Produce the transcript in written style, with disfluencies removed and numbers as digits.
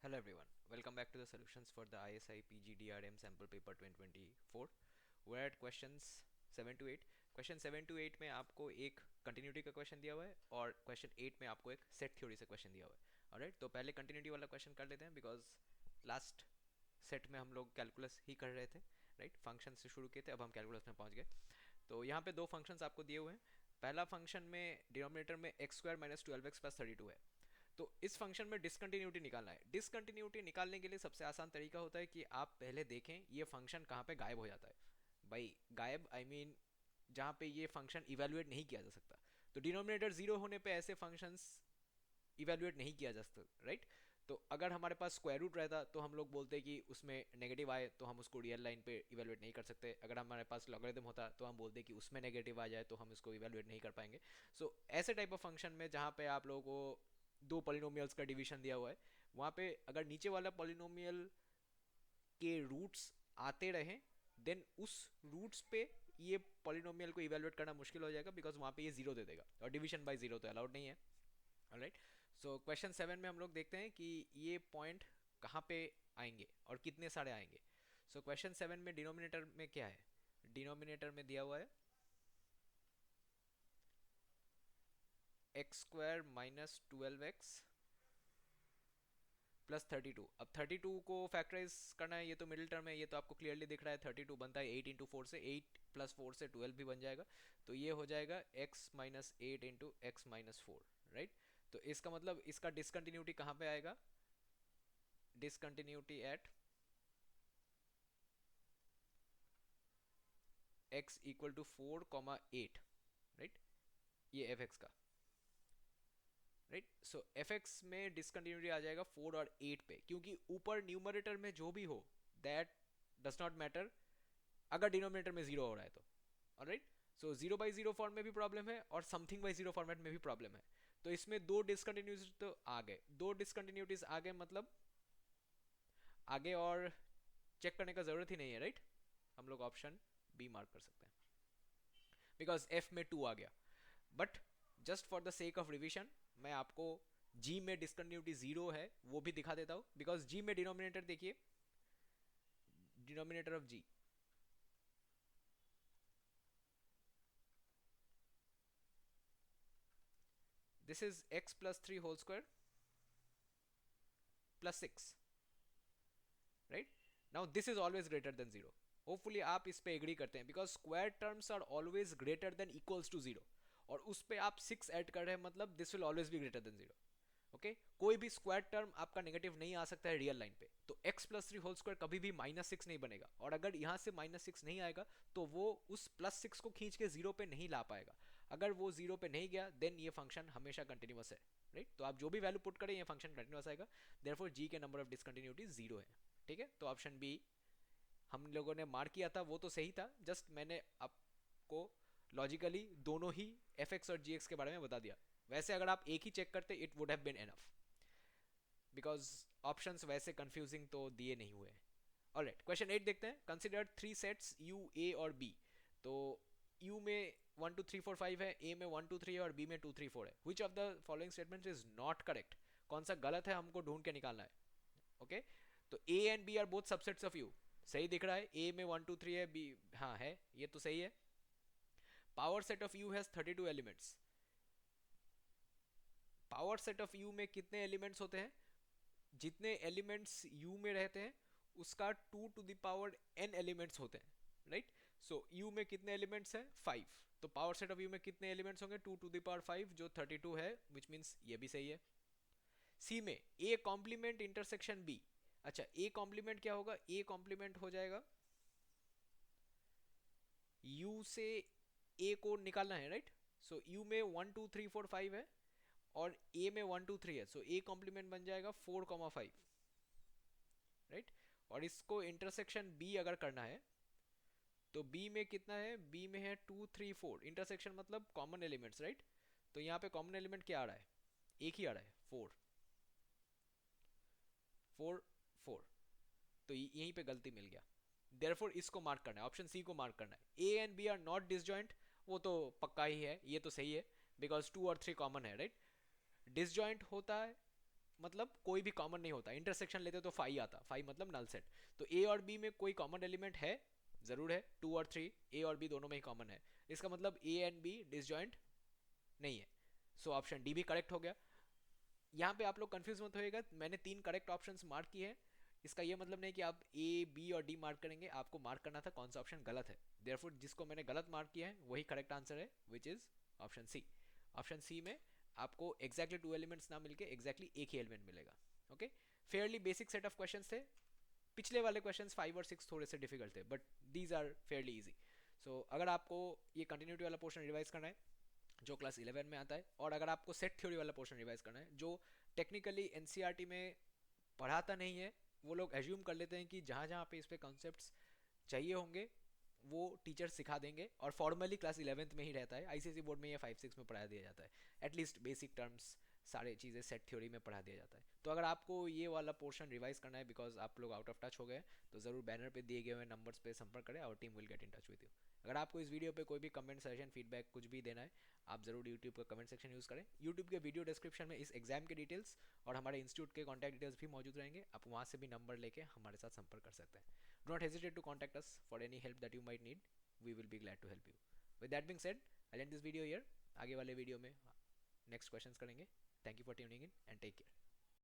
Hello everyone, welcome back to the solutions for the ISI PGDRM sample paper 2024. We're at questions 7 to 8. Question 7 to 8 में आपको एक continuity का question दिया हुआ है और क्वेश्चन 8 में आपको एक सेट थ्योरी से क्वेश्चन दिया हुआ है. ऑलराइट, तो पहले कंटिन्यूटी वाला क्वेश्चन कर लेते हैं बिकॉज लास्ट सेट में हम लोग कैलकुलस ही कर रहे थे. राइट, फंक्शन से शुरू किए थे, अब हम कैलकुलस में पहुंच गए. तो यहाँ पे दो फंक्शंस आपको दिए हुए हैं. पहला फंक्शन में डिनोमिनेटर में x square minus 12x plus 32 है. तो इस फंक्शन में डिसकंटिन्यूटी निकालना है. डिसकंटिन्यूटी निकालने के लिए सबसे आसान तरीका होता है कि आप पहले देखें ये फंक्शन कहाँ पे गायब हो जाता है. भाई गायब आई मीन जहाँ पे ये फंक्शन इवेलुएट नहीं किया जा सकता. तो डिनोमिनेटर जीरो होने पे ऐसे फंक्शंस इवेलुएट नहीं किया जा सकता. राइट, तो अगर हमारे पास स्क्वायर रूट रहता तो हम लोग बोलते कि उसमें नेगेटिव आए तो हम उसको रियल लाइन पे इवेलुएट नहीं कर सकते. अगर हमारे पास लॉगरिथम होता तो हम बोलते कि उसमें नेगेटिव आ जाए तो हम इसको इवेलुएट नहीं कर पाएंगे. सो ऐसे टाइप ऑफ फंक्शन में जहाँ पे आप लोगों को दो पॉलिनोमियल्स का डिवीजन दिया हुआ है, वहाँ पे अगर नीचे वाला पॉलिनोमियल के रूट्स आते रहें देन उस रूट्स पे ये पॉलिनोमियल को इवेलुएट करना मुश्किल हो जाएगा बिकॉज वहाँ पे ये जीरो दे देगा और डिवीजन बाय जीरो तो अलाउड नहीं है. ऑलराइट, सो क्वेश्चन 7 में हम लोग देखते हैं कि ये पॉइंट कहाँ पे आएंगे और कितने सारे आएंगे. सो क्वेश्चन 7 में डिनोमिनेटर में क्या है, डिनोमिनेटर में दिया हुआ है x square minus 12x plus 32. अब 32 को फैक्टराइज करना है, ये तो मिडिल टर्म है, ये तो आपको क्लियरली दिख रहा है. 32 बनता है 8 इंटू फोर से, 8 प्लस 4 से 12 भी बन जाएगा. तो ये हो जाएगा x minus 8 into X minus 4. Right, तो इसका मतलब इसका डिसकंटिन्यूटी कहाँ पे आएगा, discontinuity at x equal to 4,8. Right, ये एफ एक्स का. राइट, सो एफ एक्स में डिसकंटिन्यूटी आ जाएगा 4 और 8 पे, क्योंकि ऊपर न्यूमरेटर में जो भी हो दैट डज नॉट मैटर अगर डिनोमिनेटर में जीरो हो रहा है तो. Alright, so zero by zero form में भी प्रॉब्लम है और समथिंग बाई जीरो फॉर्मेट में भी प्रॉब्लम है. तो इसमें दो डिसकंटिन्यूटीज तो आ गए, दो डिसकंटिन्यूटीज आ गए मतलब आगे और चेक करने का जरूरत ही नहीं है. राइट, हम लोग ऑप्शन बी मार्क कर सकते हैं बिकॉज एफ में 2 आ गया. But just for the sake of revision मैं आपको जी में डिसकंटिन्यूटी जीरो है वो भी दिखा देता हूं बिकॉज जी में डिनोमिनेटर देखिए, denominator of G this is X plus 3 whole square plus 6. Right, now this is always greater than zero. Hopefully आप इस पे एग्री करते हैं because square terms are always greater than equals to zero. और उस पे आप 6 ऐड कर रहे हैं मतलब this will always be greater than zero. Okay, कोई भी स्क्वायर टर्म आपका नेगेटिव नहीं आ सकता है रियल लाइन पे. तो x प्लस 3 होल स्क्वायर कभी भी -6 नहीं बनेगा, और अगर यहां से -6 नहीं आएगा तो वो उस +6 को खींच के जीरो पे नहीं ला पाएगा. अगर वो जीरो पे नहीं गया देन ये फंक्शन हमेशा कंटिन्यूअस है. राइट, तो आप जो भी वैल्यू पुट करें ये फंक्शन कंटिन्यूअस आएगा. देयरफॉर जी के नंबर ऑफ डिसकंटिन्यूटी जीरो है. ठीक है, तो ऑप्शन बी हम लोगों ने मार्क किया था वो तो सही था, जस्ट मैंने आपको लॉजिकली दोनों ही एफ एक्स और जी एक्स के बारे में बता दिया. वैसे अगर आप एक ही चेक करते it would have been enough because options वैसे कंफ्यूजिंग तो दिए नहीं हुए हैं. ऑलराइट, क्वेश्चन 8 देखते हैं. Consider three sets U A और बी. तो यू में 1 2 3 4 5 है, ए में 1 2 3 है और बी में 2 3 4 है. Which of the following statement is not correct, कौन सा गलत है हमको ढूंढ के निकालना है. ओके, तो A and B are both subsets of U. सही दिख रहा है, ए में 1 2 3 है, बी हाँ है, ये तो सही है. Power set of you has 32 elements. Power set of you में कितने एलिमेंट्स होते हैं, जितने एलिमेंट्स यू में रहते हैं उसका 2 to the power n elements होते हैं. राइट, सो यू में कितने एलिमेंट्स हैं 5. तो पावर सेट ऑफ यू में कितने एलिमेंट्स होंगे 2 टू द पावर 5 जो 32 है, विच मीन्स ये भी सही है. सी में ए कॉम्प्लीमेंट इंटरसेक्शन बी. अच्छा, ए कॉम्प्लीमेंट क्या होगा, ए कॉम्प्लीमेंट हो जाएगा यू से ए को निकालना है. राइट, सो यू में 1 2 3 4 5 है और ए में 1 2 3 है, सो ए कॉम्प्लीमेंट बन जाएगा 4,5. राइट, और इसको इंटरसेक्शन बी अगर करना है तो बी में कितना है, बी में है 2 3 4. इंटरसेक्शन मतलब कॉमन एलिमेंट्स. राइट, तो यहाँ पे कॉमन एलिमेंट क्या आ रहा है, एक ही आ रहा है 4 4 4. तो यहीं पे गलती मिल गया. देयरफॉर इसको मार्क करना है, ऑप्शन सी को मार्क करना है. A and B are not disjoint, वो तो पक्का ही है, ये तो सही है बिकॉज 2 और 3 कॉमन है. राइट, डिसजॉइंट होता है मतलब कोई भी कॉमन नहीं होता, इंटरसेक्शन लेते तो फाई आता, फाई मतलब नल सेट। तो ए और बी में कोई कॉमन एलिमेंट है, जरूर है, 2 और 3, ए और बी दोनों में ही कॉमन है, इसका मतलब ए एंड बी डिसजॉइंट नहीं है। सो ऑप्शन डी भी करेक्ट हो गया। यहाँ पे आप लोग कंफ्यूज मत होइएगा, मैंने 3 करेक्ट ऑप्शंस मार्क किए हैं, इसका ये मतलब नहीं कि आप ए बी और डी मार्क करेंगे, आपको मार्क करना था कौन सा ऑप्शन गलत है। देयरफॉर जिसको मैंने गलत मार्क किया है वही करेक्ट आंसर है, which is option C. Option C में आपको एग्जैक्टली 2 एलिमेंट्स ना मिलके एग्जैक्टली एक ही एलिमेंट मिलेगा। Okay, fairly basic set of questions थे। पिछले वाले क्वेश्चंस 5 और 6 थोड़े से डिफिकल्ट थे, but these are fairly easy. So अगर आपको ये कंटिन्यूटी वाला पोर्शन रिवाइज करना है जो क्लास 11 में आता है, और अगर आपको सेट थ्योरी वाला पोर्शन रिवाइज करना है जो टेक्निकली एनसीईआरटी में पढ़ाता नहीं है, वो लोग एज्यूम कर लेते हैं कि जहाँ जहाँ पे इस पे कॉन्सेप्ट्स चाहिए होंगे वो टीचर सिखा देंगे, और फॉर्मली क्लास 11th में ही रहता है, आईसीएसई बोर्ड में ये 5 6 में पढ़ा दिया जाता है, एटलीस्ट बेसिक टर्म्स सारे चीज़ें सेट थ्योरी में पढ़ा दिया जाता है। तो अगर आपको ये वाला पोर्शन रिवाइज करना है बिकॉज आप लोग आउट ऑफ टच हो गए, तो ज़रूर बैनर पे दिए गए हुए नंबर्स पे संपर्क करें, और team will get in touch with you. अगर आपको इस वीडियो पे कोई भी कमेंट, सजेशन, फीडबैक कुछ भी देना है, आप ज़रूर यूट्यूब का कमेंट सेक्शन यूज़ करें। यूट्यूब के वीडियो डिस्क्रिप्शन में इस एग्जाम के डिटेल्स और हमारे इंस्टीट्यूट के कॉन्टैक्ट डिटेल्स भी मौजूद रहेंगे, आप वहाँ से भी नंबर लेके हमारे साथ संपर्क कर सकते हैं। Do not hesitate to contact us for any help that you might need, we will be glad to help you. With that being said, I end this video here, आगे वाले वीडियो में नेक्स्ट क्वेश्चंस करेंगे। Thank you for tuning in and take care.